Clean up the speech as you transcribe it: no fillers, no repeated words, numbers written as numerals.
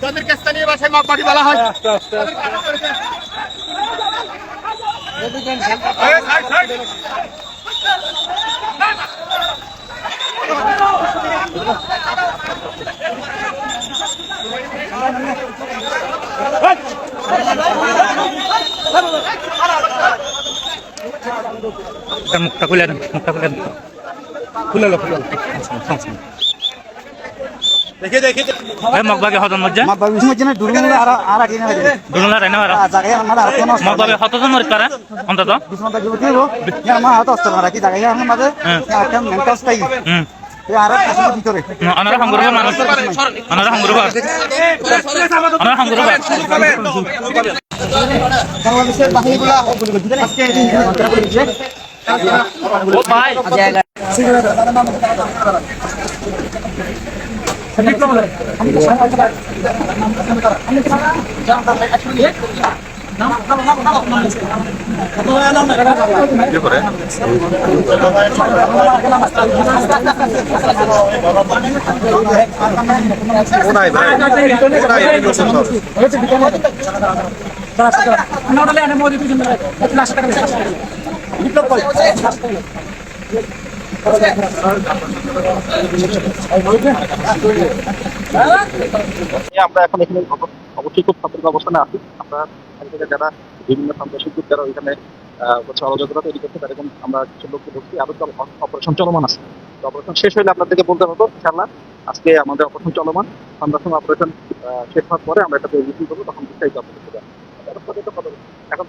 তাদেরকে স্থানীয় ভাষায় মগবাড়ি বলা হয়। মুখটা খুলে দেন, মুখটা খুলে দেন, খুলে লো, খুলে লো। দেখে দেখে মগবাগে হতন মজ্জা মগবাগে মজ্জা না দুরুলা আর আগে না হইরে দুরুলা রাইনা মারা জায়গা আমরা আর কোন মগবাগে হতন মরিত পারে অন্তত বিষ্ণু দাগে বতিলো ইয়া মা হাত অস্ত্র মারা কি জায়গা আমরা মাঝে একটা মেন্টাল স্টাই আর কাছে ভিতরে আনারা সংগ্রহ মানুষ আনারা সংগ্রহ আনারা সংগ্রহ বাংলাদেশের বাহিনীগুলা আজকে ও ভাই জায়গা আমরা এখন এখানে অবশ্যই খুব সতর্ক অবস্থানে আছি। আমরা যারা বিভিন্ন সন্ত্রাসী গ্রুপ যারা ওইখানে অরাজকতা তৈরি করছে তাদের আমরা কিছু লোককে ধরছি, আরো অপারেশন চলমান আছে। অপারেশন শেষ হলে আপনাদেরকে বলতে হতো ইনশাআল্লাহ। আজকে আমাদের অপারেশন চলমান, সন্ধ্যার সময় অপারেশন শেষ হওয়ার পরে আমরা একটা রিভিউ করবো, তখন বিস্তারিত আপনাদের এখন